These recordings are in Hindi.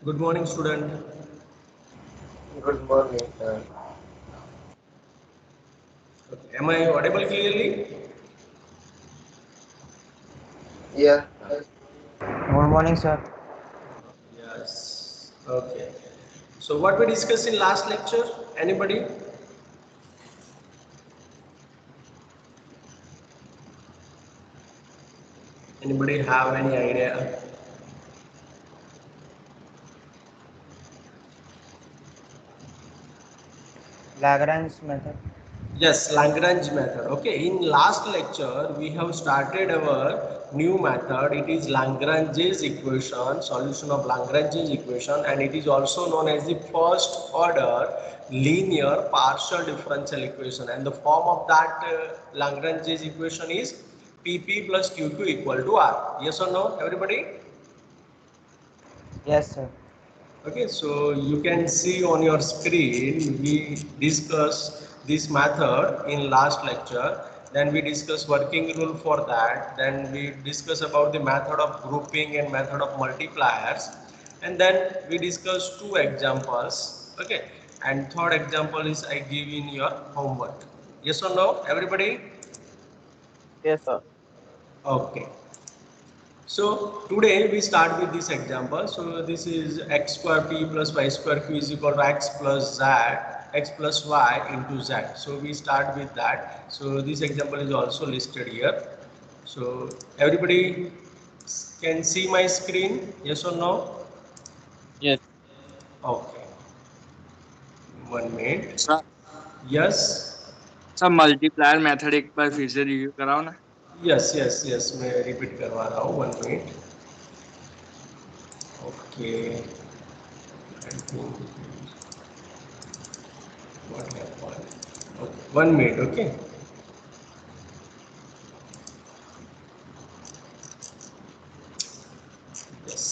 Good morning, student. Good morning. Am I audible clearly? Yeah, Good morning, sir. Yes. Okay. So what we discussed in last lecture? Anybody? Anybody have any idea? Lagrange method. Yes, Lagrange method. Okay, in last lecture we have started our new method. It is Lagrange's equation, solution of Lagrange's equation, and it is also known as the first order linear partial differential equation. And the form of that Lagrange's equation is PP plus QQ equal to R. Yes or no, everybody? Yes, sir. Okay, so you can see on your screen, we discussed this method in last lecture. Then we discuss working rule for that. Then we discuss about the method of grouping and method of multipliers. And then we discuss two examples. Okay, and third example is I give in your homework. Yes or no, everybody? Yes, sir. Okay. So today we start with this example. So this is x square p plus y square q is equal to x plus z, x plus y into z. So we start with that. So this example is also listed here. So everybody can see my screen, yes or no? Yes. Okay, 1 minute. Sir Yes, sir multiplier method एक बार फिर से रिव्यू कराओ ना. yes, मैं रिपीट करवा रहा हूँ 1 minute. Okay, I think what happened? Okay, 1 minute. Okay. Yes.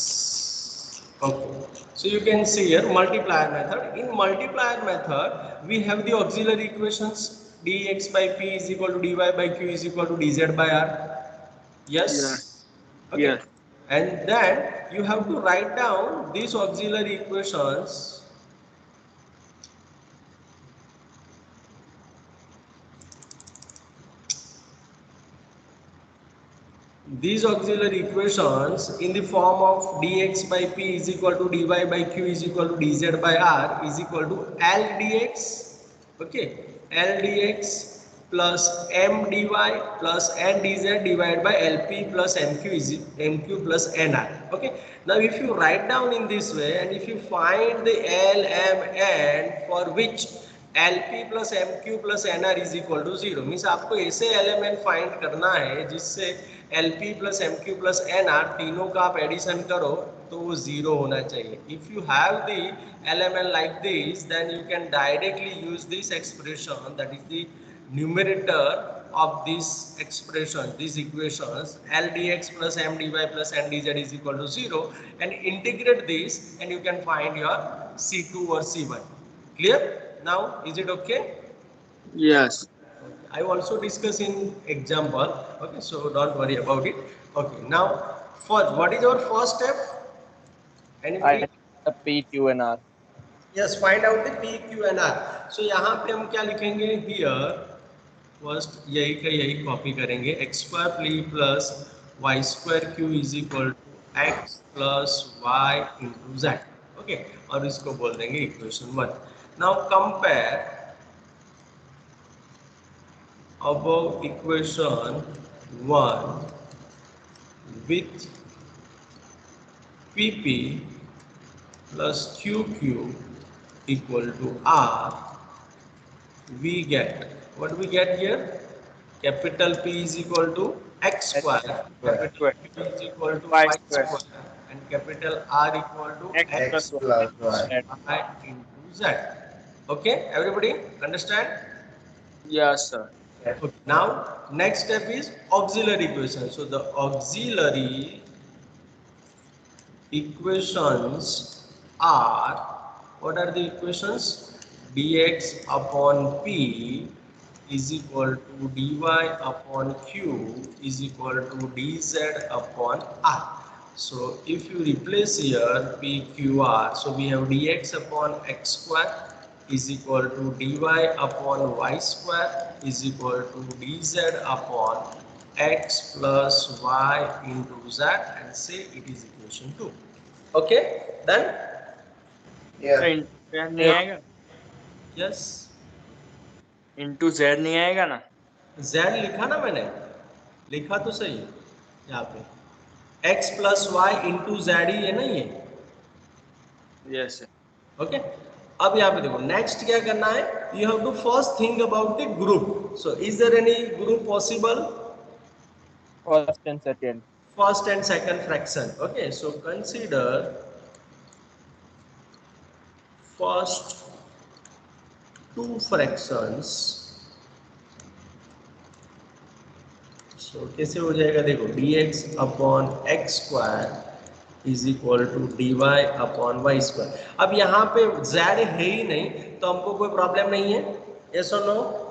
Okay. So you can see here multiplier method. In multiplier method, we have the auxiliary equations dx by p is equal to dy by q is equal to dz by r. Yes. Yes. Okay. Yes. And then you have to write down these auxiliary equations. These auxiliary equations in the form of dx by p is equal to dy by q is equal to dz by r is equal to L dx, okay, L dx plus m dy plus n dz divided by lp plus mq is mq plus nr. Okay, now if you write down in this way and if you find the L, m, n for which LP plus MQ plus NR is equal to 0 means आपको ऐसे एलिमेंट फाइंड करना है जिससे LP plus MQ plus NR तीनों का आप एडिशन करो तो वो 0 होना चाहिए. If you have the element like this, then you can directly use this expression, that is the numerator of this expression, these equations, L dx plus M dy plus N dz is equal to 0, and integrate this and you can find your C2 or C1. Clear? Now, is it okay? Yes. I also discuss in example. Okay, so don't worry about it. Okay, now first, what is our first step? Anybody? Find the P, Q, and R. Yes, find out the P, Q and R. So यहाँ पे हम क्या लिखेंगे? Here first यही का यही कॉपी करेंगे. X square P plus y square Q is equal to x plus y into z. Okay, और इसको बोल देंगे equation 1. Now compare above equation 1 with PP plus QQ equal to R, we get, what we get here? Capital P is equal to X X square, square, capital Q is equal to Y Y square. square, and capital R equal to X X plus x Y. plus y. Y into Z. Okay, everybody understand? Yes, sir. Okay. Now, next step is auxiliary equation. So the auxiliary equations are, what are the equations? Dx upon P is equal to dy upon Q is equal to dz upon R. So if you replace here PQR, so we have dx upon x square is equal to dy upon y square is equal to dz upon x plus y into z, and say it is equation 2. Okay, done? Yeah. Into Z नहीं Yes. आएगा? Yes. इंटू जेड नहीं आएगा ना? z लिखा ना मैंने, लिखा तो सही यहाँ पे x plus y into z ही है ना ये। यस ओके, अब यहाँ पे देखो नेक्स्ट क्या करना है, you have to first think about the group. So is there any group possible? First and second. First and second fraction. Okay, so consider first two fractions. So कैसे हो जाएगा, देखो dx upon x square is equal to d y upon y square. अब यहाँ पे z है ही नहीं तो हमको कोई प्रॉब्लम नहीं है, यस और no?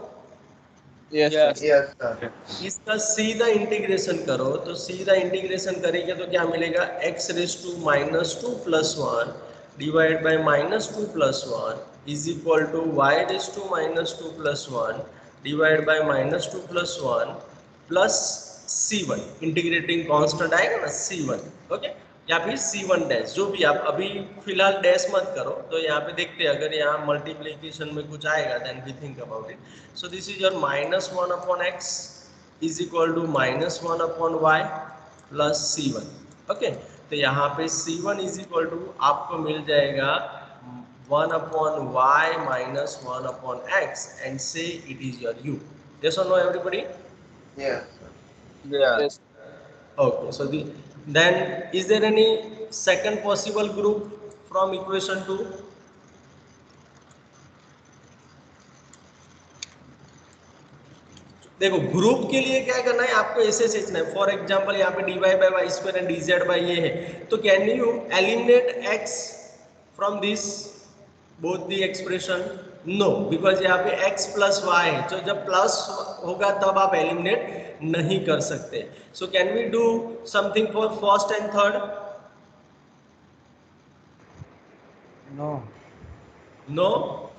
Yes, Yes. sir. Yes, sir. इसका सीधा इंटीग्रेशन करो, तो सीधा इंटीग्रेशन करेंगे तो क्या मिलेगा, x raise to minus two plus one divide by minus two plus one is equal to y raise to minus two plus one divide by minus two plus one plus c1, integrating constant आएगा ना c1, ओके, या फिर c1 डैश, जो भी आप अभी फिलहाल डैश मत करो। तो यहाँ पे देखते हैं अगर यहाँ मल्टीप्लिकेशन में कुछ आएगा then we think about it. So this is your minus one upon x is equal to minus one upon y plus c1, okay. तो यहाँ पे c1 इज इक्वल टू आपको मिल जाएगा 1 upon y minus 1 upon x and say it is your u। Yes और no everybody? Yes, sir. Yes. Okay, so then is there any second possible group from equation 2? देखो ग्रुप के लिए क्या करना है, आपको ऐसे सोचना है। फॉर एग्जांपल यहाँ पे dy by y square and dz by ये है, तो can you eliminate x from this both the expression? No, because यहाँ पे x प्लस वाई है, तो जब प्लस होगा तब आप एलिमिनेट नहीं कर सकते। So can we do something for first and third? No. No,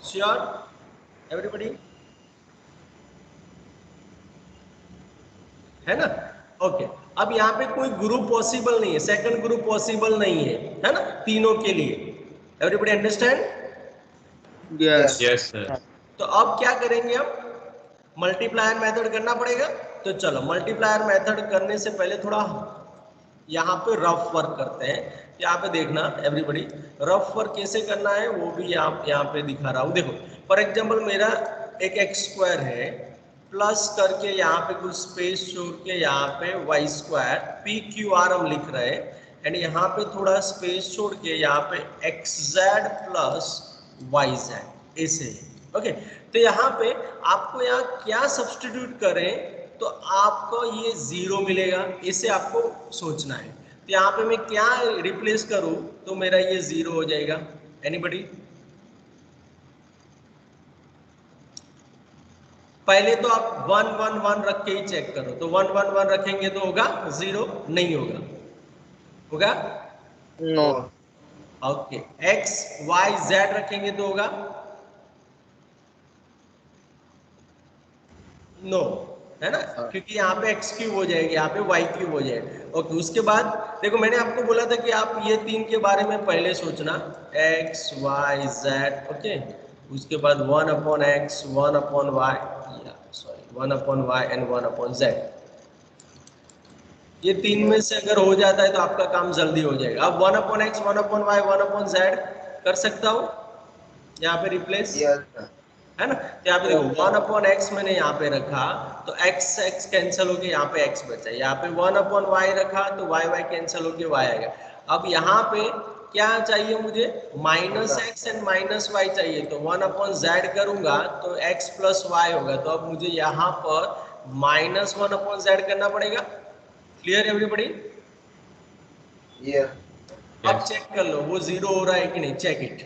sure everybody, है ना? ओके, अब यहाँ पे कोई ग्रुप पॉसिबल नहीं है, सेकंड ग्रुप पॉसिबल नहीं है ना तीनों के लिए। Everybody understand? Yes Yes. Sir. तो अब क्या करेंगे, हम मल्टीप्लायर मेथड करना पड़ेगा। तो चलो मल्टीप्लायर मेथड करने से पहले थोड़ा यहाँ पे रफ वर्क करते हैं। यहाँ पे देखना एवरीबॉडी, रफ वर्क कैसे करना है वो भी यहाँ पे दिखा रहा हूँ। देखो फॉर एग्जांपल मेरा एक एक्स स्क्वायर है, प्लस करके यहाँ पे कुछ स्पेस छोड़ के यहाँ पे y square p q r हम लिख रहे हैं, एंड यहाँ पे थोड़ा स्पेस छोड़ के यहाँ पे x z plus y z ऐसे है। ओके, तो यहाँ पे आपको यहाँ क्या सब्स्टिट्यूट करें तो आपको ये जीरो मिलेगा, इसे आपको सोचना है। तो यहाँ पे मैं क्या रिप्लेस करूं तो मेरा ये जीरो हो जाएगा? एनीबॉडी? पहले तो आप 1 1 1 रख के ही चेक करो, तो 1 1 1 रखेंगे तो होगा जीरो? नहीं होगा, होगा? No. Okay, x Y z रखेंगे तो होगा? नो, है ना, क्योंकि यहाँ पे एक्स क्यूब हो जाएगी, यहाँ पे वाई क्यूब हो जाएगा। ओके, उसके बाद देखो मैंने आपको बोला था कि आप ये तीन के बारे में पहले सोचना, एक्स वाई जेड, ओके। उसके बाद 1 upon x 1 upon y, sorry 1 upon y and 1 upon z. ये तीन में से अगर हो जाता है तो आपका काम जल्दी हो जाएगा। अब 1 upon x 1 upon y 1 upon z कर सकता हूँ यहाँ पे रिप्लेस, Yes, sir. है ना? तो यहाँ पे देखो 1 अपॉन एक्स मैंने यहाँ पे रखा तो एक्स एक्स कैंसिल होके यहाँ पे एक्स बचा, यहाँ पे 1 अपॉन वाई रखा तो वाई वाई कैंसिल होके वाई आएगा। अब यहाँ पे क्या चाहिए मुझे, minus x and minus y चाहिए, तो 1 अपॉन जेड करूंगा तो एक्स प्लस वाई होगा, तो अब मुझे यहाँ पर माइनस 1 अपॉन जेड करना पड़ेगा। Clear everybody? Yes. अब चेक कर लो वो जीरो हो रहा है कि नहीं, चेक इट।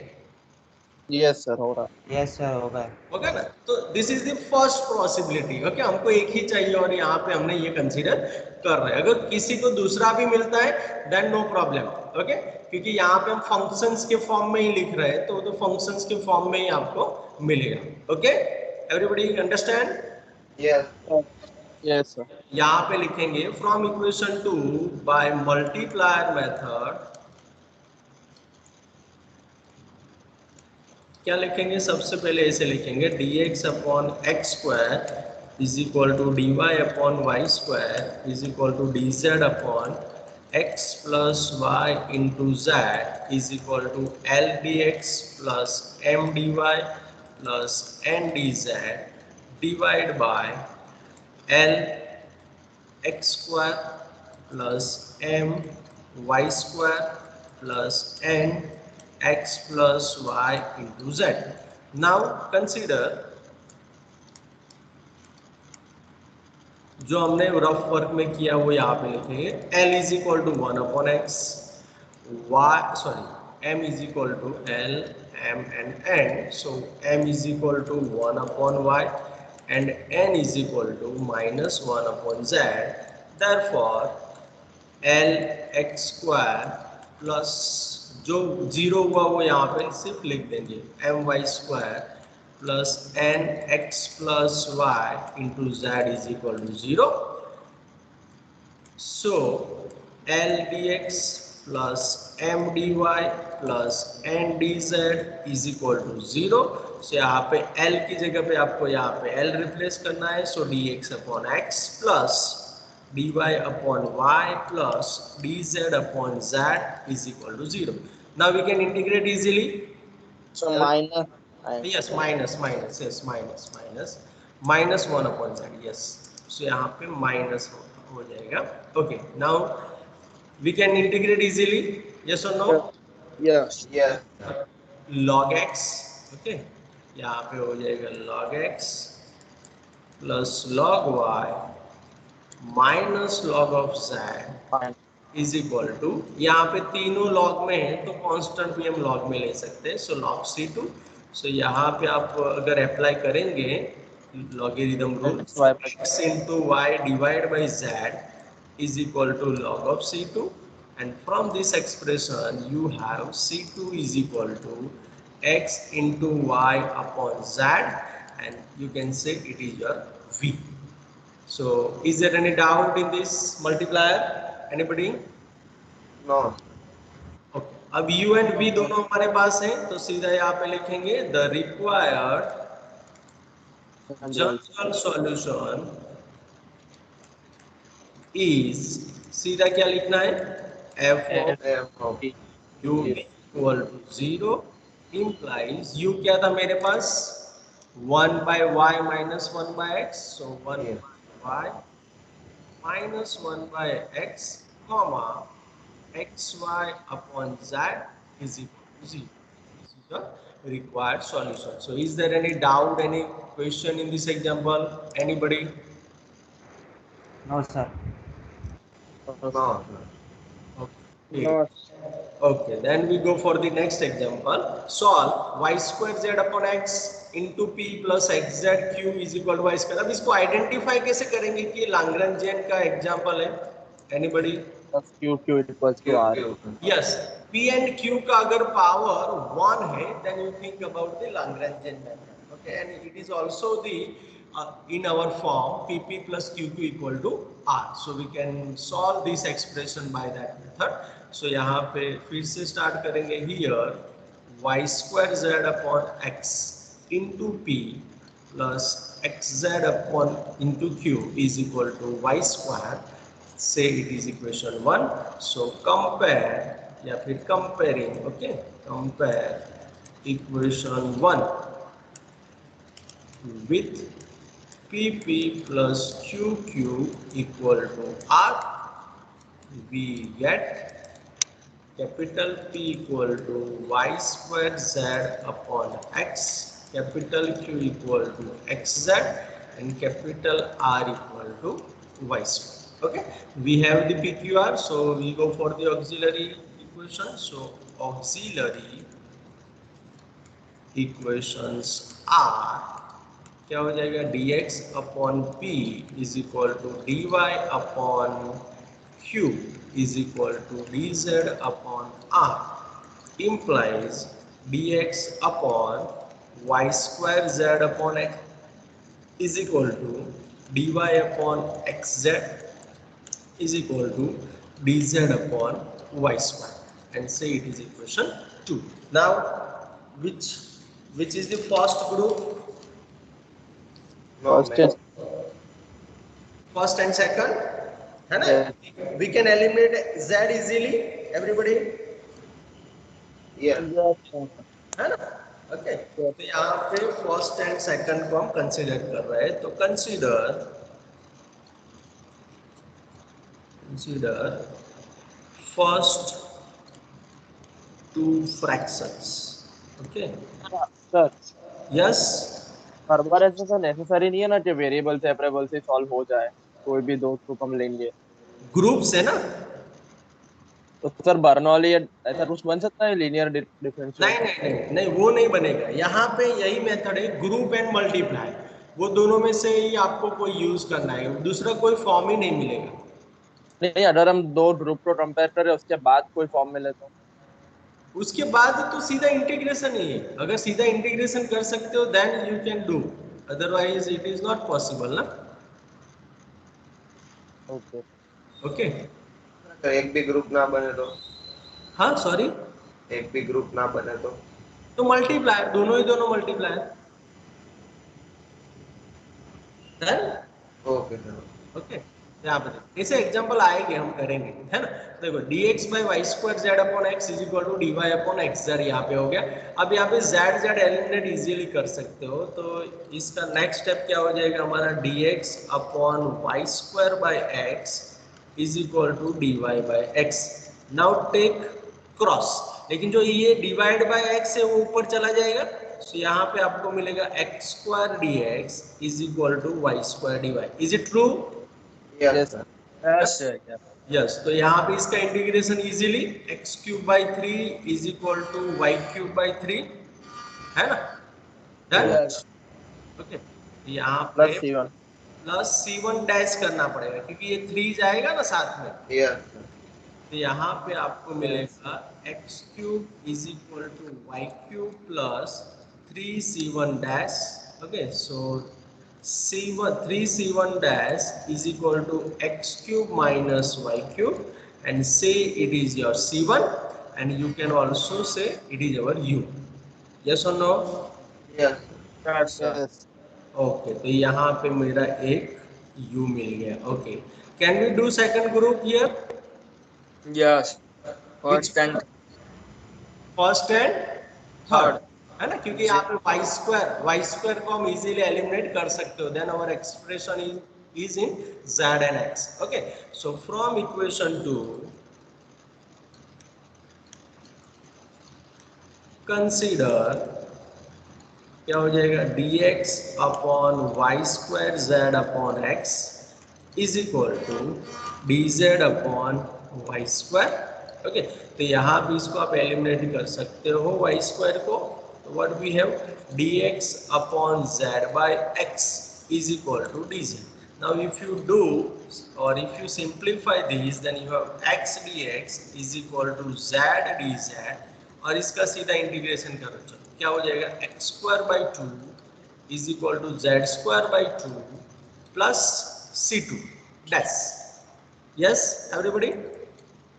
Yes sir, हो रहा है. यस सर होगा. ओके ना. तो this is the first possibility. Okay, हमको एक ही चाहिए और यहाँ पे हमने ये कंसीडर कर रहे हैं. अगर किसी को दूसरा भी मिलता है देन नो प्रॉब्लम. ओके, क्योंकि यहाँ पे हम फंक्शंस के फॉर्म में ही लिख रहे हैं, तो फंक्शंस के फॉर्म में ही आपको मिलेगा. Okay, everybody understand? Yes. Yes sir. यहाँ पे लिखेंगे from equation 2 by multiplier method. क्या लिखेंगे? सबसे पहले ऐसे लिखेंगे dx upon x square is equal to dy upon y square is equal to dz upon x plus y into z is equal to l d x plus m d y plus n d z divide by l x square plus m y square plus N x plus y into z. Now consider जो हमने रफ वर्क में किया वो यहाँ पे लिखेंगे. L is equal to 1 upon x, m is equal to L, m and n. So m is equal to 1 upon y and n is equal to minus 1 upon z. Therefore L x square plus जो जीरो हुआ वो यहाँ पे सिर्फ लिख देंगे m y square plus N x plus y into z is equal to 0. So l d x plus m d y plus n d z is equal to 0. So यहाँ पे एल की जगह पे आपको यहाँ पे एल रिप्लेस करना है. So d x upon x plus dy upon y plus dz upon z is equal to 0. Now we can integrate easily. So minus. Yes, minus minus 1 upon z. Yes, so यहाँ पे minus हो जाएगा. Okay, now we can integrate easily. Yes or no? Yes. Yes. log x. Okay, यहाँ पे हो जाएगा log x plus log y minus log of z is equal to, यहाँ पे तीनों लॉग में है तो कांस्टेंट भी हम लॉग में ले सकते हैं. So log c2. सो यहाँ पे आप अगर अप्लाई करेंगे logarithm rule, x into y divide by z is equal to log of c2 and from this expression you have c2 is equal to x into y upon z and you can say it is your v. So is there any doubt in this multiplier? Anybody? No. Okay. अब u and v दोनों हमारे पास हैं तो सीधा यहाँ पे लिखेंगे the required general solution is, सीधा क्या लिखना है? f of u equal to 0 implies u क्या था मेरे पास? 1 by y minus 1 by x. So 1 by y minus 1 by x comma xy upon z is equal to 0. This is the required solution. So is there any doubt, any question in this example? Anybody? No sir. No. Okay. Okay, then we go for the next example. Solve y square z upon x into p plus xz q is equal to y square. अब इसको आइडेंटिफाई कैसे करेंगे कि लाग्रेंजियन का एग्जांपल है? Anybody? Q equals to R. Yes, p and q का अगर पावर 1 है then you think about the Lagrangian method. Okay, and it is also the in our form pp plus qq equal to r. So we can solve this expression by that method. So यहाँ पे फिर से start करेंगे here y square z upon x into p plus xz upon into q is equal to y square. Say it is equation 1. So compare या फिर comparing. Okay, compare equation 1 with pp plus qq equal to r. We get capital P equal to y square z upon x, capital Q equal to xz and capital R equal to y square. Okay, we have the PQR, so we go for the auxiliary equation. So auxiliary equations are क्या हो जाएगा, dx upon p is equal to dy upon q is equal to dz upon r implies dx upon y square z upon x is equal to dy upon xz is equal to dz upon y square and say it is equation 2. Now which is the first group? No, First man. and First and second है ना? Yes. We can eliminate z easily everybody Yes. yes, है ना? ओके तो यहाँ पे फर्स्ट एंड सेकंड को हम कंसीडर कर रहे हैं, तो consider first two fractions. Okay, sir. yes. हर बार ऐसा तो नेसेसरी नहीं है ना कि वेरिएबल सेपरेबल से सॉल्व हो जाए, कोई भी दो ग्रुप हम लेंगे ग्रुप्स है ना, तो सर बर्नौली ऐसा कुछ बन सकता है लीनियर डिफरेंशियल? नहीं नहीं नहीं नहीं वो नहीं बनेगा। यहाँ पे यही मेथड है, ग्रुप एंड मल्टीप्लाई, वो दोनों में से ही आपको कोई यूज करना है, दूसरा कोई फॉर्म ही नहीं मिलेगा। नहीं, अगर हम दो ग्रुप को कंपेयर करें उसके बाद कोई फॉर्म मिले तो उसके बाद तो सीधा इंटीग्रेशन ही है, अगर सीधा इंटीग्रेशन कर सकते हो then you can do, otherwise it is not possible ना। ओके ओके तो एक भी ग्रुप ना बने तो हाँ सॉरी, एक भी ग्रुप ना बने तो मल्टीप्लाई, दोनों ही दोनों multiply then okay sir. Okay. यहाँ पे ऐसे एग्जांपल आएंगे, हम करेंगे है ना। देखो dx by y square z upon x is equal to d y upon x z यहाँ पे हो गया। अब यहाँ पे जेड जेड एलिमिनेट इजीली कर सकते हो, तो इसका नेक्स्ट स्टेप क्या हो जाएगा हमारा, dx upon y square by x is equal to d y by x. Now take cross, लेकिन जो ये डिवाइड बाय एक्स है वो ऊपर चला जाएगा, तो यहाँ पे आपको मिलेगा x square d x is equal to y square d y. Is it true? Yes yes sir. Sir yes, तो यहाँ पे इसका integration easily x cube by 3 is equal to y cube by 3 है ना, डन। यस ओके, यहाँ पे plus C1 plus C1 dash करना पड़ेगा क्योंकि ये 3 जाएगा ना साथ में, यस सर। तो यहाँ पे आपको मिलेगा x cube is equal to y cube plus 3C1 dash. Okay, so C1 3C1 dash is equal to x cube minus y cube, and say it is your C1, and you can also say it is our U. Yes or no? Yes yes Okay, तो यहाँ पे मेरा एक U मिल गया। Okay, can we do second group here? Yes Which first and first and third है ना, क्योंकि यहाँ पे वाई स्क्वायर को हम इजीली एलिमिनेट कर सकते हो, then our expression is in z and x. Okay, so from equation 2 consider क्या हो जाएगा, dx upon y square z upon x is equal to dz upon y square. Okay, तो यहाँ भी इसको आप एलिमिनेट कर सकते हो वाई स्क्वायर को, what we have, dx upon z by x is equal to dz. Now if you do or if you simplify these, then you have x dx is equal to z dz, और इसका सीधा इंटीग्रेशन करो, चलो क्या हो जाएगा, x square by 2 is equal to z square by 2 plus c2 dash. Yes everybody?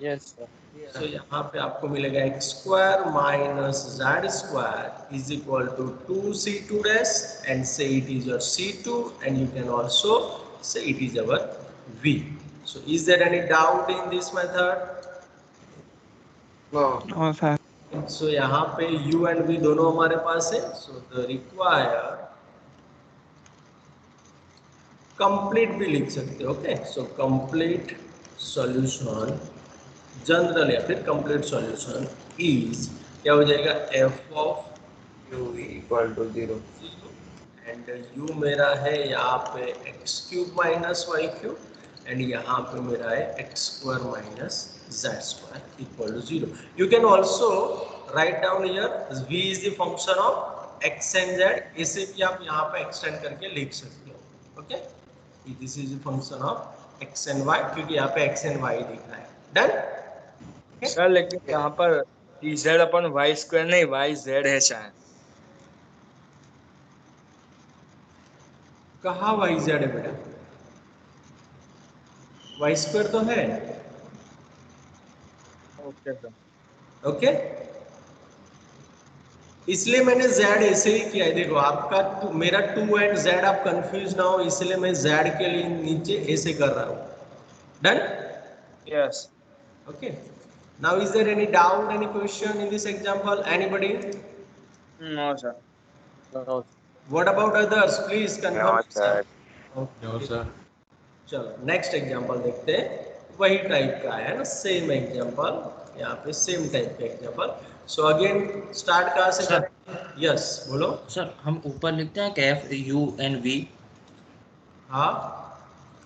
Yes sir तो यहाँ पे आपको मिलेगा x square minus z square is equal to 2c2 dash, and say it is your c2, and you can also say it is our v. So is there any doubt in this method? No so यहाँ पे u एंड v दोनों हमारे पास है, सो द रिक्वायर कंप्लीट भी लिख सकते हो। Okay, so complete solution general या फिर कंप्लीट सॉल्यूशन इज क्या हो जाएगा, f of u equal to 0 and u मेरा है यहाँ पे x cube minus y cube, and यहाँ पे मेरा है x square minus z square equal to 0. You can also write down here v is the function of x and z, इसे भी आप यहाँ पे एक्सटेंड करके लिख सकते हो। Okay, this is function of x and y, क्योंकि यहाँ पे एक्स एंड वाई लिखा है। डन। सर लेकिन यहाँ पर dz अपन वाई स्क्वायर नहीं वाई जेड है शायद। कहाँ वाई जेड है बेटा? वाई स्क्वायर तो है। Okay sir. ओके, इसलिए मैंने z ऐसे ही किया है। देखो आपका मेरा 2 एंड z आप कंफ्यूज ना हो, इसलिए मैं z के लिए नीचे ऐसे कर रहा हूँ। Done. Yes. Okay. Now, is there any doubt, any question in this example? Anybody? No sir. No, What about others? Please confirm. No, sir. No, sir. चलो नेक्स्ट एग्जांपल देखते हैं। वही टाइप का है ना, सेम एग्जांपल, यहाँ पे सेम टाइप का एग्जांपल। सो अगेन स्टार्ट कहाँ से सर। करें? यस बोलो। सर हम ऊपर लिखते हैं कि एफ यू एन वी, हाँ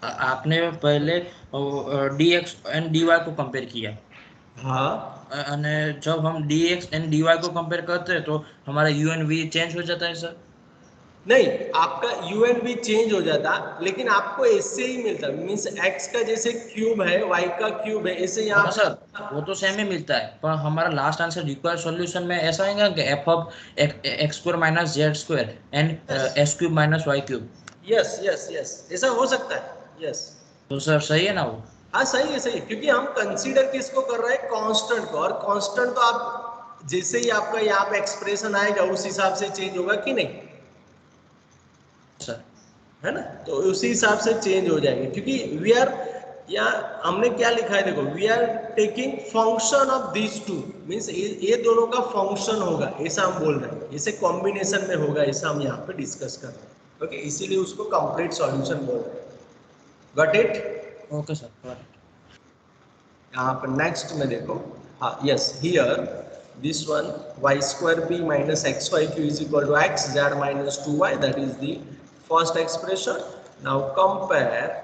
आपने पहले d x and d y को कंपेयर किया, हाँ, અને जब हम d x and d y को कंपेयर करते हैं तो हमारा यू एन वी चेंज हो जाता है सर। नहीं आपका यूएन भी चेंज हो जाता, लेकिन आपको ऐसे ही मिलता, मीन्स एक्स का जैसे क्यूब है, वाई का क्यूब है, ऐसे यहाँ हाँ सर वो तो सेम ही मिलता है, पर हमारा लास्ट आंसर रिक्वायर्ड सॉल्यूशन में ऐसा आएगा कि f of x square minus z square and s cube minus y cube. Yes yes yes, ऐसा हो सकता है। यस तो सर सही है ना वो? हाँ सही है, सही है, क्योंकि हम कंसीडर किसको कर रहे हैं? कांस्टेंट को, और कांस्टेंट तो आप जैसे ही आपका यहाँ पे एक्सप्रेशन आएगा उस हिसाब से चेंज होगा कि नहीं, सर है ना? तो उसी हिसाब से चेंज हो जाएंगे, क्योंकि वी आर, या हमने क्या लिखा है देखो, we are taking function of this two, means ये दोनों का फंक्शन होगा, ऐसा हम बोल रहे हैं, ऐसे कॉम्बिनेशन में होगा, ऐसा हम यहाँ पे डिस्कस कर रहे हैं। ओके, इसीलिए उसको कंप्लीट सॉल्यूशन बोल रहे हैं। Got it? Okay sir. यहाँ पर नेक्स्ट में देखो, हाँ yes, here this one y square b minus x y q is equal to x z minus 2y, that is the first expression. Now compare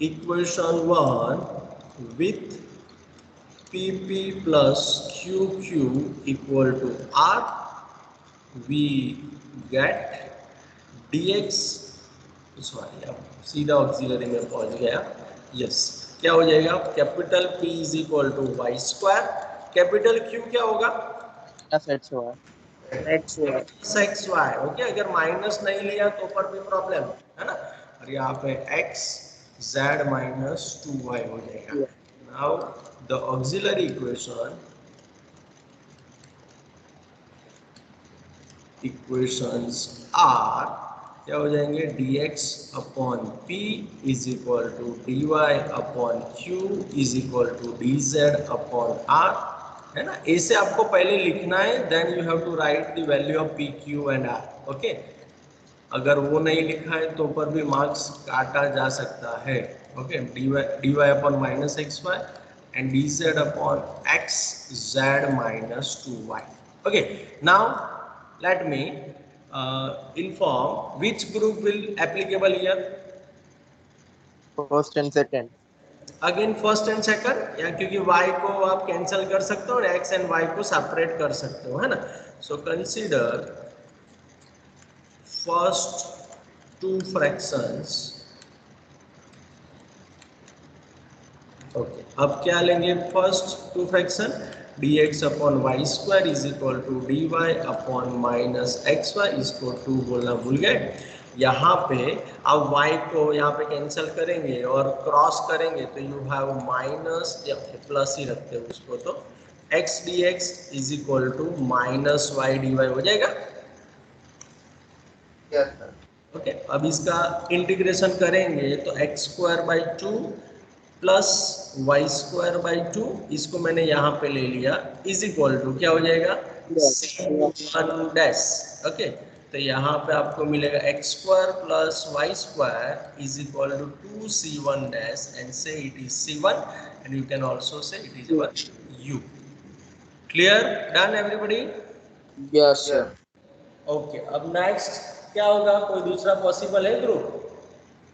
equation 1 with pp plus qq equal to r, we get dx, sorry अब सीधा ऑक्सिलरी में पहुंच गया। यस, क्या हो जाएगा? Capital P is equal to y square, capital Q क्या होगा? F x y. X y. Okay, अगर माइनस नहीं लिया तो पर भी प्रॉब्लम है ना, और यहाँ पे x z माइनस 2y हो जाएगा। Now the auxiliary equations are क्या हो जाएंगे? dx upon p is equal to dy upon q is equal to dz upon r, है ना? ऐसे आपको पहले लिखना है, then you have to write the value of p q and r। Okay, अगर वो नहीं लिखा है तो पर भी मार्क्स काटा जा सकता है। Okay, dy upon minus x Y and dz upon x z minus 2y। Okay, now let me inform which group will applicable here. First and second. Again first and second, या क्योंकि y को आप कैंसिल कर सकते हो और x एंड y को सेपरेट कर सकते हो, है ना? So consider first two fractions. Okay, अब क्या लेंगे? First two fraction dx upon y square is equal to dy upon minus x y, इसको 2 बोलना भूल गए। यहाँ पे अब y को यहाँ पे कैंसिल करेंगे और क्रॉस करेंगे तो यू हैव माइनस या प्लस ही रखते हो उसको, तो x dx is equal to minus y dy हो जाएगा। Yes, sir. ओके, अब इसका इंटीग्रेशन करेंगे तो x square by 2 plus Y square by 2, इसको मैंने यहाँ पे ले लिया, इज इक्वल टू क्या हो जाएगा? c1 dash. ओके, तो यहाँ पे आपको मिलेगा x square plus Y square is equal to 2c1 dash, and say it is c1 and you can also say it is our u। Clear? Done everybody? Yes sir. Okay, अब नेक्स्ट क्या होगा? कोई दूसरा पॉसिबल है group?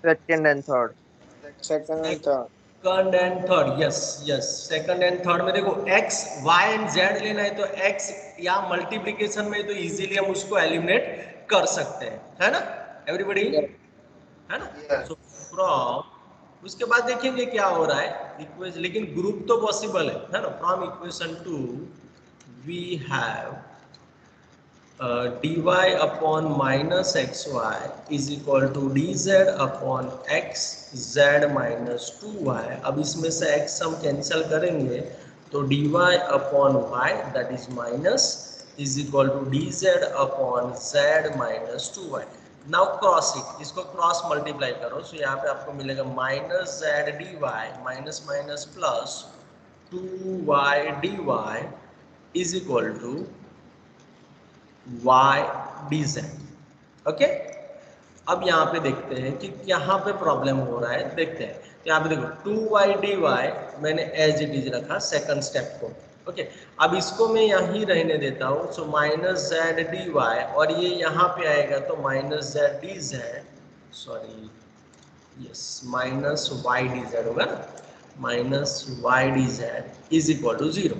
Second and third. Second and third. Second and third, yes yes, second and third में देखो x y एंड z लेना है तो x या मल्टीप्लिकेशन में तो इजीली हम उसको एलिमिनेट कर सकते हैं, है ना एवरीबॉडी, है ना। Yes. सो फ्रॉम उसके बाद देखेंगे क्या हो रहा है इक्वेशन, लेकिन ग्रुप तो पॉसिबल है ना। From equation 2 we have dy upon minus xy is equal to dz upon xz minus 2y। अब इसमें से x हम कैंसिल करेंगे तो dy upon y that is minus is equal to dz upon z minus 2y। Now cross it, इसको क्रॉस मल्टीप्लाई करो, सो यहाँ पे आपको मिलेगा minus z d y minus minus plus 2y dy is equal to y dz। Okay, अब यहाँ पे देखते हैं कि यहाँ पे प्रॉब्लम हो रहा है, देखते हैं। यहाँ पे देखो 2y dy मैंने एज इट इज रखा सेकंड स्टेप को। ओके, अब इसको मैं यहीं रहने देता हूँ, so minus z d y, और ये यहाँ पे आएगा तो minus z d z, sorry yes minus y d z होगा ना, minus y d z is equal to 0।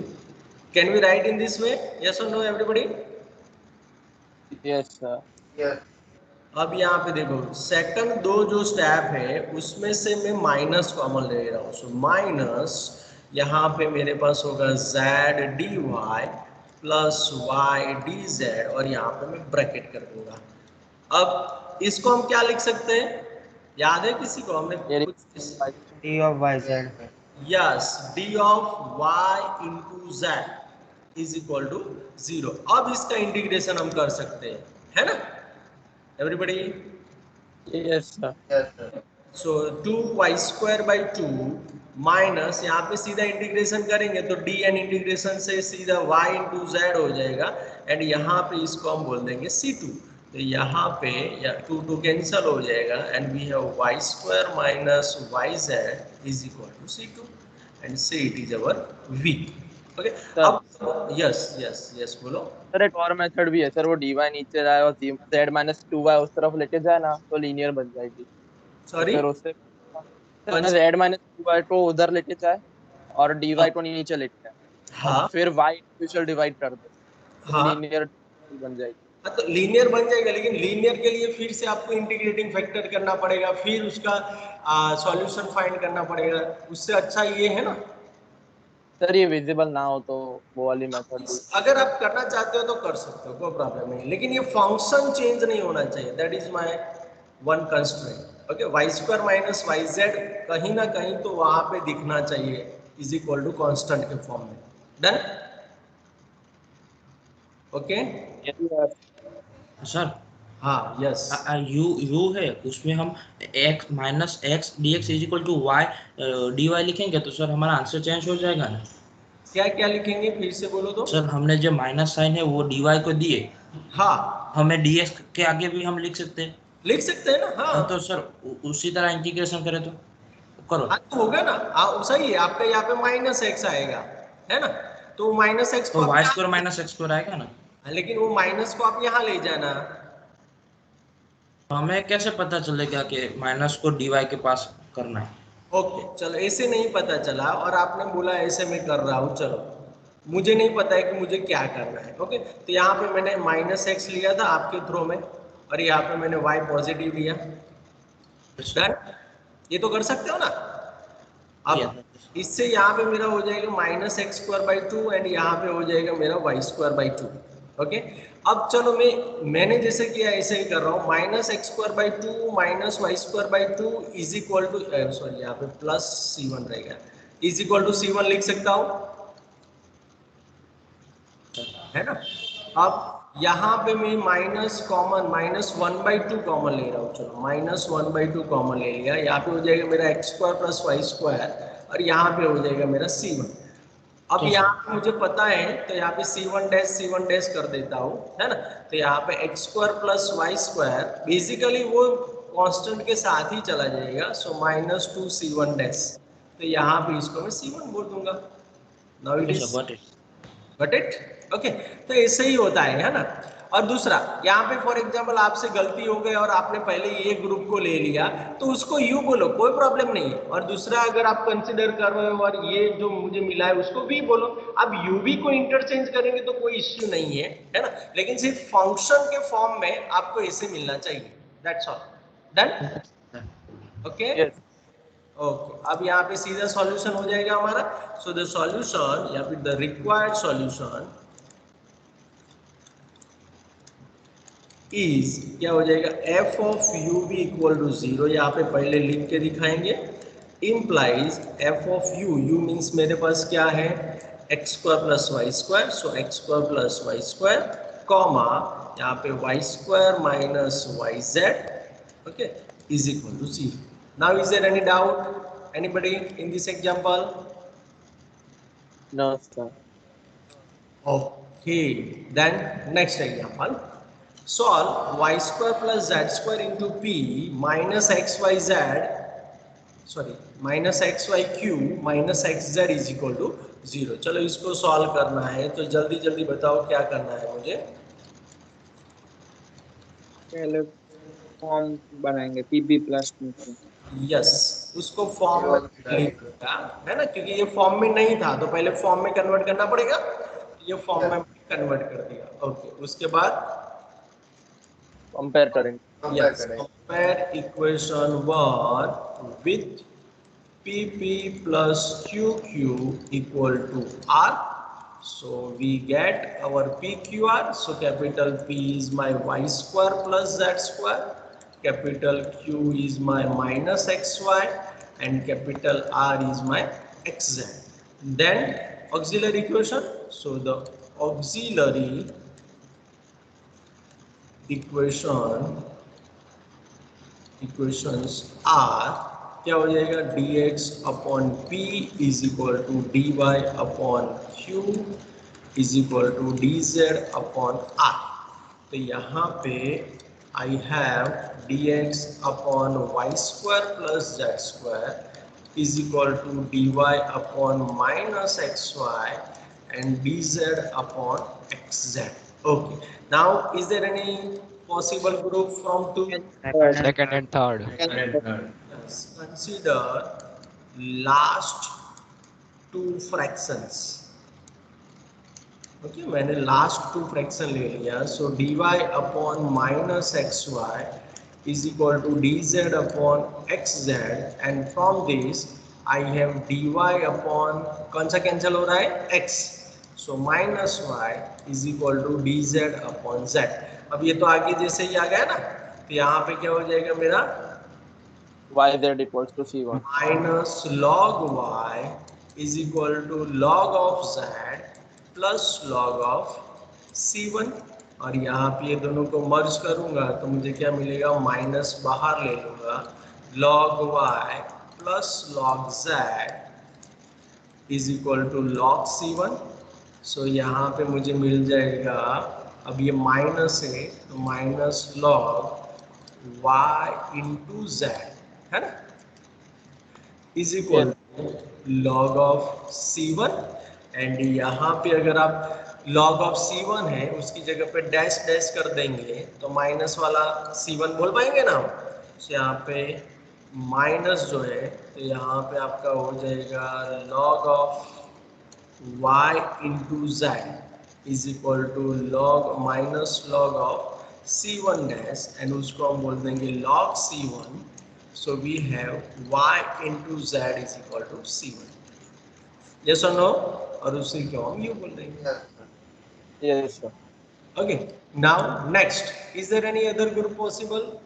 Can we write in this way, yes और no everybody? Yes sir. Yes. अब यहाँ पे देखो सेकंड दो जो स्टेप है उसमें से मैं माइनस कॉमन ले रहा हूँ, सो माइनस यहाँ पे मेरे पास होगा z d y plus y d z, और यहाँ पे मैं ब्रैकेट कर दूंगा। अब इसको हम क्या लिख सकते हैं, याद है किसी को? हमने d of yz yes d of y into z is equal to 0। अब इसका इंटीग्रेशन हम कर सकते हैं, है ना everybody? Yes sir. Yes, sir. सो 2y² / 2 माइनस यहाँ पे सीधा इंटीग्रेशन करेंगे तो dn इंटीग्रेशन से सीधा y इंटू जेड हो जाएगा, एंड यहाँ पे इसको हम बोल देंगे c2। तो यहाँ पे या 2 कैंसिल हो जाएगा, and we have y² minus yz is equal to c2, and c it is our v। Okay, अब यस यस यस बोलो। सर एक और मेथड भी है सर, वो dy नीचे जाए और z माइनस 2y उस तरफ लेके जाए ना तो लीनियर बन जाएगी। सॉरी, फिर उससे z माइनस 2y को उधर लेके जाए और dy को नीचे लेके जाए, हाँ फिर y इक्वल डिवाइड कर दो, हाँ लीनियर बन जाएगी। हाँ, तो लीनियर बन जाएगा, लेकिन लीनियर के लिए फिर से आपको इंटीग्रेटिंग फैक्टर करना पड़ेगा, फिर उसका सॉल्यूशन फाइंड करना पड़ेगा। उससे अच्छा ये है ना, सर ये विजिबल ना हो तो वो वाली मेथड। अगर आप करना चाहते हो तो कर सकते हो, कोई प्रॉब्लम नहीं, लेकिन ये फंक्शन चेंज नहीं होना चाहिए। That is my one constraint. Okay, y² minus yz कहीं ना कहीं तो वहां पे दिखना चाहिए इज इक्वल टू कांस्टेंट के फॉर्म में। डन? ओके सर हाँ यस यू है उसमें हम x minus x d x is equal to y d y लिखेंगे तो सर हमारा आंसर चेंज हो जाएगा ना? क्या क्या लिखेंगे फिर से बोलो तो। सर हमने जो माइनस साइन है वो डी वाई को दिए, हाँ हमें डी एक्स के आगे भी हम लिख सकते हैं, लिख सकते हैं ना। हाँ तो सर उसी तरह इंटीग्रेशन करें तो करो। हाँ तो होगा ना, सही है आपका, यहाँ पे माइनस एक्स आएगा, है ना, तो माइनस एक्स तो y square minus x square आएगा ना, लेकिन वो माइनस को आप यहाँ ले जाना। हमें कैसे पता चलेगा कि माइनस को डी वाई के पास करना है? ओके चलो, ऐसे नहीं पता चला और आपने बोला ऐसे मैं कर रहा हूँ, चलो मुझे नहीं पता है कि मुझे क्या करना है। ओके, तो यहाँ पे मैंने माइनस एक्स लिया था आपके थ्रो में, और यहाँ पे मैंने वाई पॉजिटिव लिया। डन? ये तो कर सकते हो ना। अब इससे यहाँ पे मेरा हो जाएगा माइनस x² / 2 एंड यहाँ पे हो जाएगा मेरा y² / 2। ओके, अब चलो मैंने जैसे किया ऐसे ही कर रहा हूँ, minus x² / 2 minus y² / 2 is equal to, sorry यहाँ पे प्लस c1 रहेगा, इज इक्वल टू c1 लिख सकता हूँ, है ना। अब यहाँ पे मैं माइनस कॉमन माइनस 1/2 कॉमन ले रहा हूँ, चलो माइनस 1/2 कॉमन ले लिया, यहाँ पे हो जाएगा मेरा x² + y² और यहाँ पे हो जाएगा मेरा c1। अब यहाँ पे मुझे पता है तो यहाँ पे c1 डैश कर देता हूँ, है ना। तो यहाँ पे x² + y² बेसिकली वो कांस्टेंट के साथ ही चला जाएगा, सो -2 c1 डैश, तो यहाँ पे इसको मैं c1 बोल दूंगा। Now it is got it. Okay, तो ऐसे ही होता है ना। और दूसरा यहाँ पे फॉर एग्जांपल आपसे गलती हो गई और आपने पहले ये ग्रुप को ले लिया तो उसको यू बोलो, कोई प्रॉब्लम नहीं है। और दूसरा अगर आप कंसिडर कर रहे हो और ये जो मुझे मिला है उसको भी बोलो। अब यू भी को इंटरचेंज करेंगे तो कोई इश्यू नहीं है ना, लेकिन सिर्फ फंक्शन के फॉर्म में आपको ऐसे मिलना चाहिए। That's all. Done? Okay okay, अब यहाँ पे सीधा सॉल्यूशन हो जाएगा हमारा। सो द सॉल्यूशन या फिर द रिक्वायर्ड सॉल्यूशन इज क्या हो जाएगा, f ऑफ u भी इक्वल टू 0, यहाँ पे पहले लिख के दिखाएंगे, implies f of u means मेरे पास क्या है x square plus Y square, so x square plus Y square comma यहाँ पे y square minus Y Z, okay, is equal to 0. Now is there any doubt anybody in this example? No, sir. Okay, then next example. Solve y square plus z square into p minus xyz, sorry, minus xyq minus xz is equal to 0. चलो इसको सॉल्व करना है तो जल्दी जल्दी बताओ क्या करना है मुझे। पहले फॉर्म बनाएंगे पीबी प्लस यस, उसको फॉर्म में लिखना है ना, क्योंकि ये फॉर्म में नहीं था तो पहले फॉर्म में कन्वर्ट करना पड़ेगा, ये फॉर्म में कन्वर्ट कर दिया। ओके, उसके बाद कंपेयर करेंगे। yes, compare equation 1 with pp plus qq equal to r. So we get our pqr. So capital P is my y square plus z square, capital Q is my minus xy, and capital R is my xz. Then auxiliary equation. So the auxiliary equations are क्या हो जाएगा, dx upon p is equal to dy upon q is equal to dz upon r. तो यहाँ पे I have dx upon y square plus z square is equal to dy upon minus xy and dz upon xz. Okay, now is there any possible group from two? Second and third. Yes, consider last two fractions. Okay, मैंने last two fraction ले लिया, so dy upon minus xy is equal to dz upon xz, and from this I have dy upon कौन सा कैंसिल हो रहा है, x, so minus y is equal to dz upon z. अब ये तो आगे जैसे ही आ गया ना, तो यहाँ पे क्या हो जाएगा मेरा yz equals to c1 minus log y is equal to log of z plus log of c1, और यहाँ पे ये दोनों को मर्ज करूंगा तो मुझे क्या मिलेगा, माइनस बाहर ले लूंगा, log y plus log z is equal to log c1. So यहाँ पे मुझे मिल जाएगा, अब ये माइनस है तो minus log y into z है ना, is equal to log of c1. And यहाँ पे अगर आप log ऑफ c1 है उसकी जगह पे डैश डैश कर देंगे तो माइनस वाला c1 बोल पाएंगे ना हम. तो यहाँ पे माइनस जो है तो यहाँ पे आपका हो जाएगा log of y into z is equal to log minus log of c1 dash, and उसको हम बोल देंगे log c1. So we have y into z is equal to c1. Yes or no? और उसी को हम u बोल देंगे. yes sir Okay. Now next, is there any other group possible?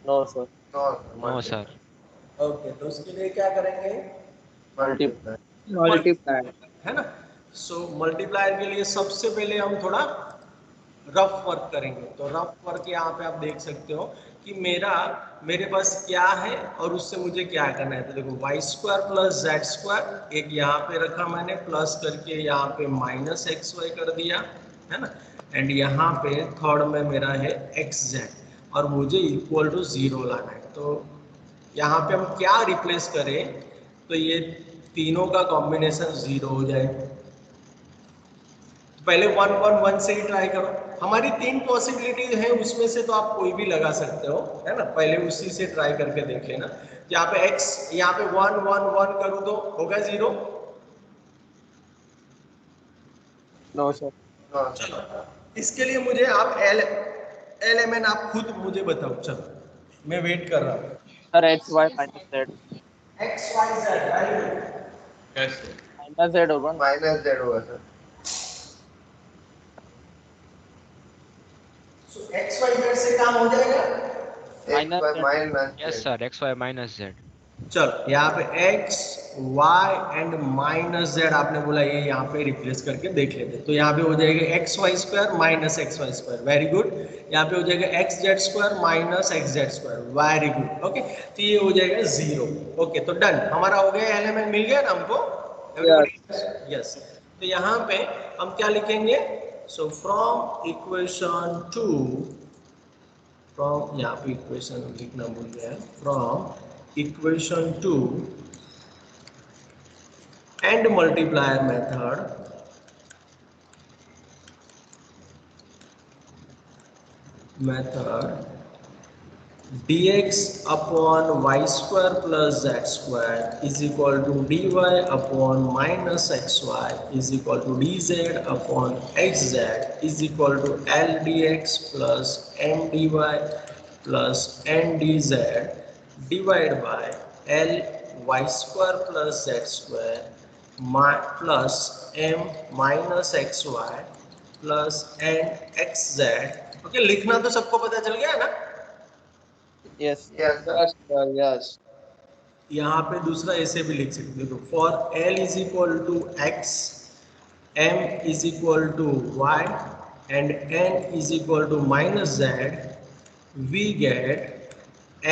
no sir No, sir. Okay. तो उसके लिए क्या करेंगे, मल्टीप्लाई है ना. सो मल्टीप्लायर के लिए सबसे पहले हम थोड़ा रफ वर्क करेंगे. तो रफ वर्क यहाँ पे आप देख सकते हो कि मेरे पास क्या है और उससे मुझे क्या करना है. तो देखो y square plus z square एक यहाँ पे रखा मैंने, प्लस करके यहाँ पे माइनस एक्स वाई कर दिया है ना, एंड यहाँ पे थर्ड में मेरा है एक्स जेड और मुझे इक्वल टू 0 लाना है. तो यहाँ पे हम क्या रिप्लेस करें, तो ये तीनों का कॉम्बिनेशन 0 हो जाए. पहले 1 1 1 से ही ट्राई करो। हमारी 3 पॉसिबिलिटी है, उसमें से तो आप कोई भी लगा सकते हो, है ना। पहले उसी से ट्राई करके देख लेना। यहाँ पे x, यहाँ पे 1 1 1 करूँ तो होगा 0। No sir. हाँ चलो इसके लिए मुझे आप LMN आप खुद मुझे बताओ। चलो मैं वेट कर रहा हूँ। Sir X Y minus Z. x y z yes minus Z होगा ना? माइनस जेड होगा sir. So x y z से काम हो जाएगा। X minus Y Z. Minus Yes, Z. sir. XY minus Z. चलो यहाँ पे x y and minus z आपने बोला, ये यहाँ पे रिप्लेस करके देख लेते। तो यहाँ पे हो जाएगा x y square minus x y square, very good. यहाँ पे हो जाएगा x z square minus x z square, very good. Okay, तो ये हो जाएगा 0। ओके, तो डन, हमारा हो गया, एलिमेंट मिल गया ना हमको, एवरीबॉडी। यस, तो यहाँ पे हम क्या लिखेंगे? सो फ्रॉम इक्वेशन टू, फ्रॉम, यहाँ पे इक्वेशन लिखना भूल गया, from equation two and multiplier method dx upon y square plus z square is equal to dy upon minus xy is equal to dz upon xz is equal to L dx plus n dy plus n dz divided by L y square plus z square plus m minus xy plus n xz। Okay, लिखना तो सबको पता चल गया है ना? Yes. Yes sir. Yes sir yes. यहाँ पे दूसरा ऐसे भी लिख सकते हो, for L is equal to x, M is equal to y and N is equal to minus z, we get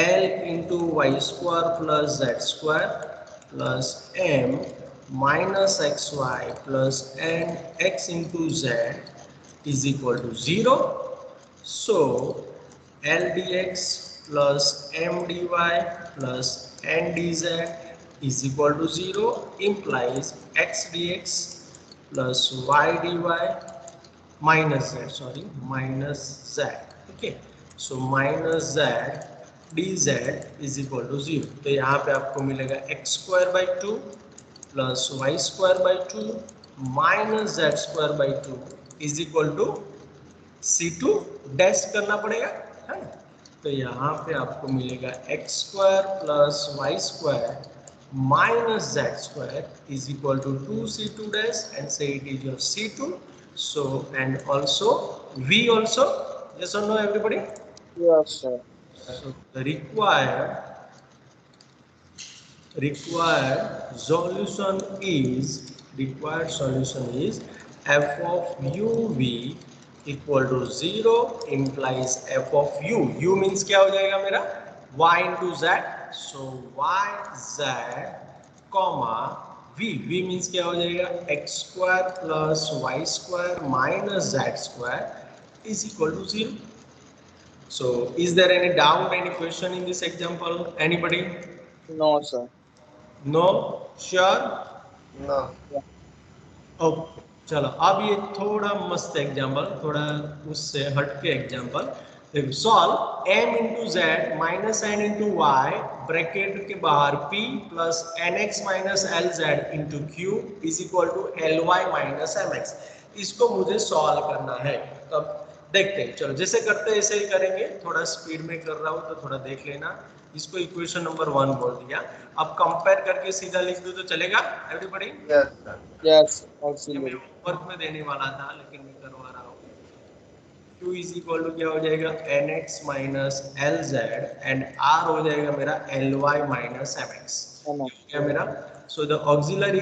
L into y square plus z square plus M minus x y plus N x into z is equal to 0। So L dx plus M dy plus N dz is equal to 0 implies x dx plus y dy minus z, sorry, minus z. Okay, so minus z dz is equal to 0। तो यहाँ पे आपको मिलेगा x square by 2 plus y square by 2 minus z square by 2 is equal to C2 dash करना पड़ेगा, है ना। तो यहाँ पे आपको मिलेगा x square plus Y square minus z square is equal to 2C2 dash and say it is your C2। So and also V also, yes or no everybody? Yes sir. So the required solution is f of uv equal to 0 implies f of u means क्या हो जाएगा मेरा y into z, so y z comma v means क्या हो जाएगा x square plus y square minus z square is equal to 0। so is there any doubt, any question in this example, anybody? No sir. No, sure? No. Okay, चलो अब ये थोड़ा मस्त एग्जाम्पल, थोड़ा उससे हटके एग्जाम्पल देखो। Solve m into Z minus N into Y bracket के बाहर p plus N X minus L Z into Q is equal to L Y minus M X. इसको मुझे सॉल्व करना है। तब देखते हैं, चलो जैसे करते हैं ऐसे ही करेंगे। थोड़ा स्पीड में कर रहा हूँ तो थोड़ा देख लेना। इसको इक्वेशन नंबर 1 बोल दिया। अब कंपेयर करके सीधा लिख दो तो चलेगा एवरीबॉडी? Yes sir. यस ये मैं ऑक्सिलरी। होमवर्क में देने वाला था लेकिन मैं करवा रहा हूँ। Q इज इक्वल टू क्या हो जाएगा N X minus L Z and R हो जाएगा मेरा L Y minus M X. क्या मेरा? So the auxiliary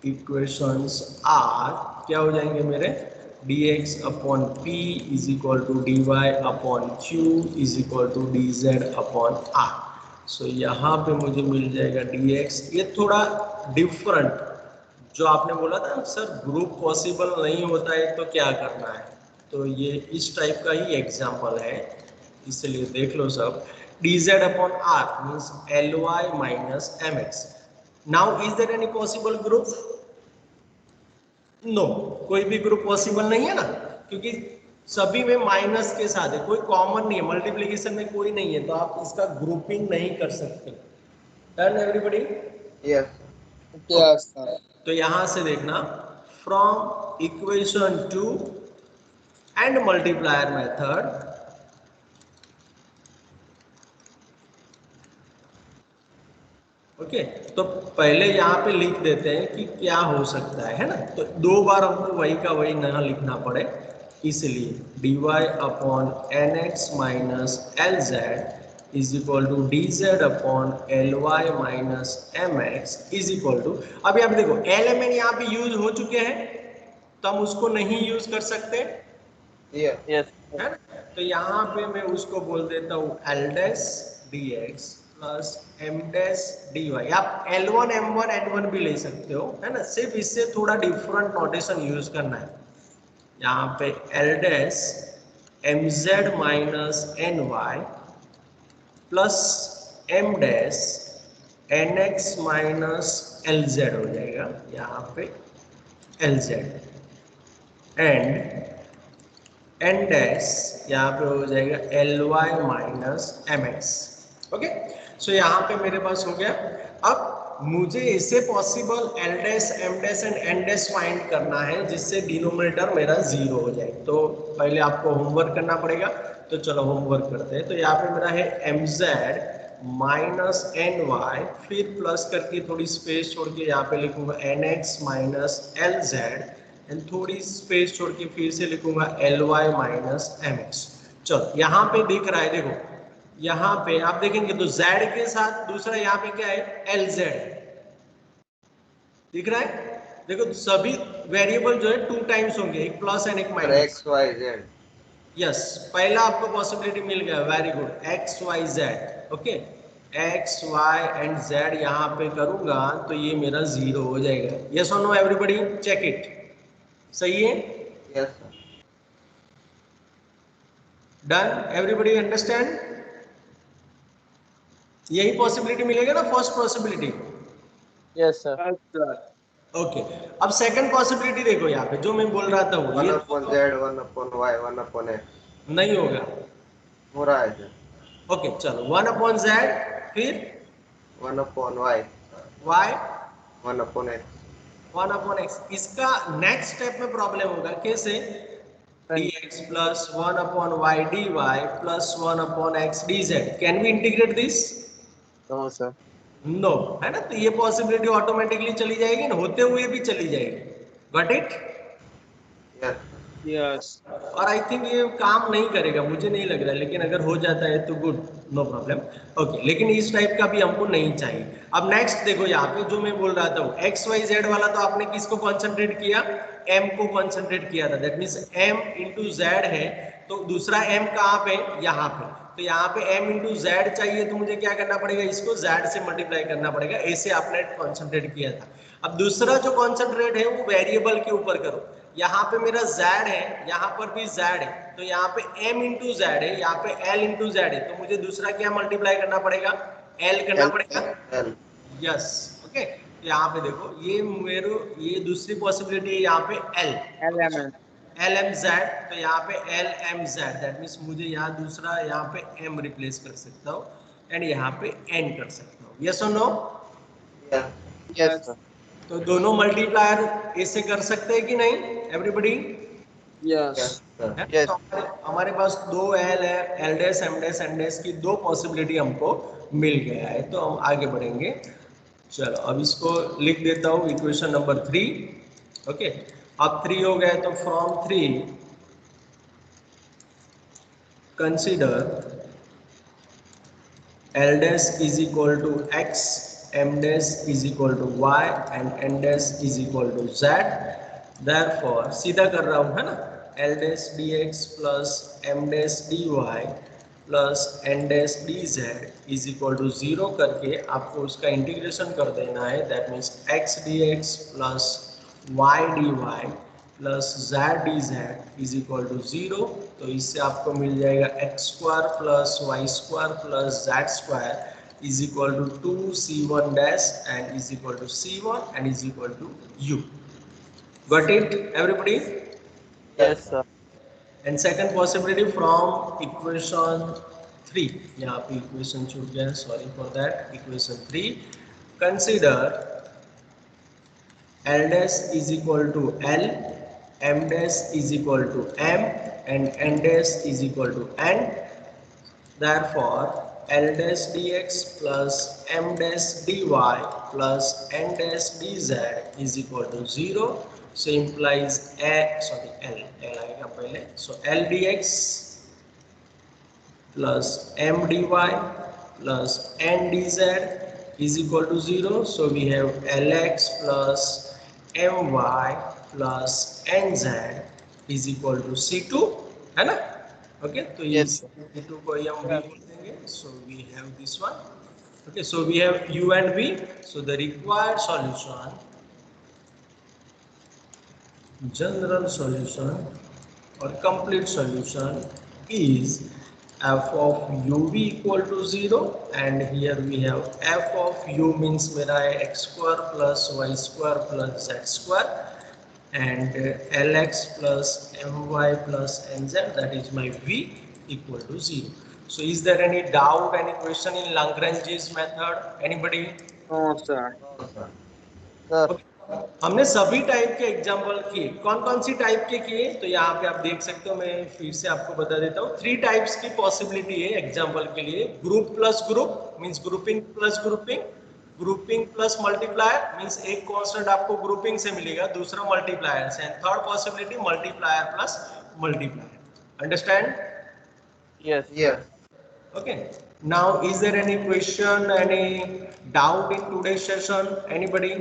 equations are क्या हो जाएंगे मेरे? dx upon p is equal to dy upon q is equal to dz upon r। So यहाँ पे मुझे मिल जाएगा dx। ये थोड़ा डिफरेंट, जो आपने बोला था सर ग्रुप पॉसिबल नहीं होता है तो क्या करना है, तो ये इस टाइप का ही एग्जाम्पल है, इसलिए देख लो सब। dz upon r means ly minus mx। Now is there any possible group? No, कोई भी ग्रुप पॉसिबल नहीं है ना, क्योंकि सभी में माइनस के साथ है, कोई कॉमन नहीं है, मल्टीप्लिकेशन में कोई नहीं है, तो आप इसका ग्रुपिंग नहीं कर सकते। Done everybody? Yes. Yes, sir. तो यहां से देखना, from equation 2 and multiplier method, okay तो पहले यहाँ पे लिख देते हैं कि क्या हो सकता है ना, तो दो बार हमको वही का वही ना लिखना पड़े, इसलिए dy upon nx minus L Z is equal to D Z upon L Y minus M X is equal to, अभी आप देखो एलिमेंट यहाँ पे यूज हो चुके हैं, तो हम उसको नहीं यूज कर सकते Yes. यस है ना, तो यहाँ पे मैं उसको बोल देता हूँ L dash D x plus M dash D Y. आप L1 M1 N1 भी ले सकते हो, है ना, सिर्फ इससे थोड़ा डिफरेंट नोटेशन यूज करना है। यहाँ पे L dash M Z minus N Y plus M dash N X minus L Z हो जाएगा, यहाँ पे L Z and N dash यहाँ पे हो जाएगा L Y minus M X. Okay, so यहाँ पे मेरे पास हो गया। अब मुझे इसे possible L dash M dash and N dash find करना है जिससे डिनोमिनेटर मेरा 0 हो जाए, तो पहले आपको होमवर्क करना पड़ेगा, तो चलो होमवर्क करते हैं। तो यहाँ पे मेरा है M Z minus N Y, फिर प्लस करके थोड़ी स्पेस छोड़ के यहाँ पे लिखूंगा N X minus L Z and थोड़ी स्पेस छोड़ के फिर से लिखूंगा L Y minus M X. चलो यहाँ पे दिख रहा है, देखो यहाँ पे आप देखेंगे तो z के साथ दूसरा यहाँ पे क्या है एल जेड दिख रहा है, देखो सभी वेरिएबल जो है 2 टाइम्स होंगे, एक प्लस एंड एक Sir, minus. X, Y, Z. Yes, पहला आपको पॉसिबिलिटी मिल गया, very good, X Y Z. Okay, x Y and Z यहाँ पे करूंगा तो ये मेरा 0 हो जाएगा। यस और नो एवरीबॉडी, चेक इट, सही है? Yes, sir. Done, everybody understand? यही पॉसिबिलिटी मिलेगा ना, first possibility. Yes sir Yes, sir. Okay, अब सेकंड पॉसिबिलिटी देखो, यहाँ पे जो मैं बोल रहा था वो 1 ये upon Z, 1 upon Y, 1 upon X. नहीं होगा। हो रहा है सर। ओके चलो, 1 अपॉन जेड, फिर 1 upon Y, y, 1 upon X. 1 upon X. इसका नेक्स्ट स्टेप में प्रॉब्लम होगा, कैसे? dx plus 1 upon Y dy plus 1 upon X dz, can we integrate this? No sir no, है ना, तो ये पॉसिबिलिटी ऑटोमेटिकली चली जाएगी ना, होते हुए भी चली जाएगी। Got it? Yes. Yes. और आई थिंक ये काम नहीं करेगा, मुझे नहीं लग रहा है, लेकिन अगर हो जाता है तो गुड, नो प्रॉब्लम। ओके, लेकिन इस टाइप का भी हमको नहीं चाहिए। अब नेक्स्ट देखो, यहाँ पे जो मैं बोल रहा था एक्स वाई जेड वाला, तो आपने किसको कॉन्सेंट्रेट किया? एम को कॉन्सेंट्रेट किया था, that means M into Z है, तो दूसरा एम कहाँ पे? यहाँ पे, तो यहाँ पे m इंटू जेड चाहिए, तो मुझे क्या करना पड़ेगा? इसको z से मल्टीप्लाई करना पड़ेगा, ऐसे आपने कॉन्सेंट्रेट किया था। अब दूसरा जो कॉन्सेंट्रेट है वो वेरिएबल के ऊपर करो, यहाँ पे मेरा z है, यहाँ पर भी z है, तो यहाँ पे m इंटू जेड है, यहाँ पे l इंटू जेड है, तो मुझे दूसरा क्या मल्टीप्लाई करना पड़ेगा? l करना पड़ेगा। L. यस, ओके, यहाँ पे देखो ये मेरे, ये दूसरी पॉसिबिलिटी है, यहाँ पे l Element. LMZ, तो यहाँ पे LMZ, दैट मीन्स मुझे यहाँ दूसरा यहाँ पे M रिप्लेस कर सकता हूँ एंड यहाँ पे N कर सकता हूँ। यस और नो? Yes. Yes, sir. तो दोनों मल्टीप्लायर ऐसे कर सकते हैं कि नहीं एवरीबॉडी? Yes. Yes, sir. है? तो हमारे पास दो L है, L dash M dash N dash की दो पॉसिबिलिटी हमको मिल गया है, तो हम आगे बढ़ेंगे। चलो अब इसको लिख देता हूँ, इक्वेशन नंबर 3। ओके, अब 3 हो गए, तो from 3 consider L dash is equal to x, M dash is equal to y and N dash is equal to z. Therefore सीधा कर रहा हूँ, है ना, L dash dx plus M dash dy plus N dash dz is equal to 0 करके आपको उसका इंटीग्रेशन कर देना है, that means x dx plus y dy plus z dz is equal to 0, तो इससे आपको मिल जाएगा x square plus Y square plus z square is equal to 2c1 dash and is equal to c1 and is equal to u. Got it, everybody? Yes, sir. And second possibility from equation 3, यहाँ पे equation छूट गया, sorry for that. Equation 3, consider L dash is equal to L, M dash is equal to M, and N dash is equal to N. Therefore, L dash dx plus M dash dy plus N dash dz is equal to 0. So implies L आएगा पहले. So L dx plus M dy plus N dz is equal to 0. So we have Lx plus My plus Nz is equal to C2, है ना? Okay, तो ये Yes, sir. C2 को हम V बोल देंगे. So we have this one. Okay, so we have U and V. So the required solution, general solution or complete solution is f of uv equal to 0, and here we have f of u means मेरा है x square plus y square plus z square, and lx plus my plus nz, that is my v, equal to 0. So is there any doubt, any question in Lagrange's method? Anybody? No, sir. Sir, Okay. हमने सभी टाइप के एग्जाम्पल किए. कौन कौन सी टाइप के किए? तो यहाँ पे आप देख सकते हो, मैं फिर से आपको बता देता हूँ. 3 टाइप्स की पॉसिबिलिटी है एग्जाम्पल के लिए. Group plus group means grouping plus grouping, grouping plus multiplier means एक कांस्टेंट आपको ग्रुपिंग से मिलेगा, दूसरा मल्टीप्लायर से, and third possibility multiplier plus multiplier. Understand? yes. Yes. Okay. Now is there any question, any doubt in today's session? Anybody?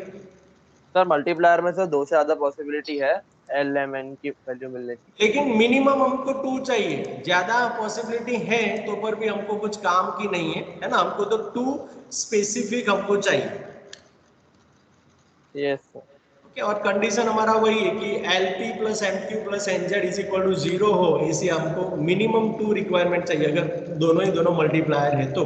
Sir multiplier में सर 2 से ज्यादा पॉसिबिलिटी है एल एम एन की वैल्यू मिलने की. लेकिन मिनिमम हमको 2 चाहिए. ज्यादा पॉसिबिलिटी है तो पर भी हमको कुछ काम की नहीं है, है ना? हमको तो 2 स्पेसिफिक हमको चाहिए. Yes sir. ओके, और कंडीशन हमारा वही है कि LP plus MQ plus NZ is equal to 0 हो. इसे हमको मिनिमम 2 रिक्वायरमेंट चाहिए अगर दोनों मल्टीप्लायर है तो.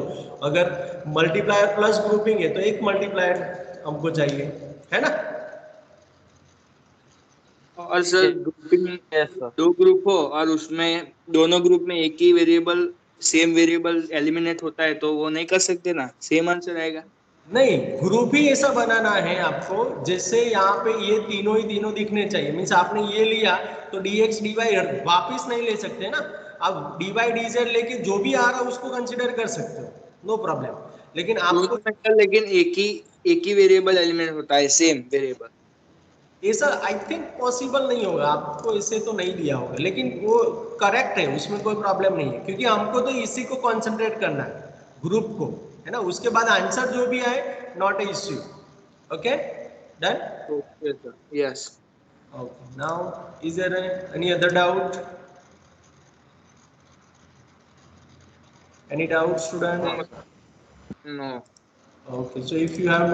अगर मल्टीप्लायर प्लस ग्रुपिंग है तो एक मल्टीप्लायर हमको चाहिए, है ना? और sir grouping yes sir. 2 group हो और उसमें दोनों ग्रुप में एक ही वेरिएबल, सेम वेरिएबल एलिमिनेट होता है तो वो नहीं कर सकते ना, सेम आंसर आएगा. नहीं, ग्रुप ही ऐसा बनाना है आपको जैसे यहाँ पे ये तीनों दिखने चाहिए. मीन्स आपने ये लिया तो dx dy वापिस नहीं ले सकते ना. आप dy dz लेके जो भी आ रहा है उसको कंसिडर कर सकते हो, नो प्रॉब्लम. लेकिन आपको लेकिन एक ही वेरिएबल एलिमिनेट होता है, सेम वेरिएबल. ऐसा आई थिंक पॉसिबल नहीं होगा. आपको ऐसे तो नहीं दिया होगा, लेकिन वो करेक्ट है, उसमें कोई प्रॉब्लम नहीं है, क्योंकि हमको तो इसी को कॉन्सेंट्रेट करना है, ग्रुप को, है ना? उसके बाद आंसर जो भी आए, not a issue. Okay, done? Okay sir. Yes. Okay, now is there any other doubt? Any doubt, student? No. Okay, so if you have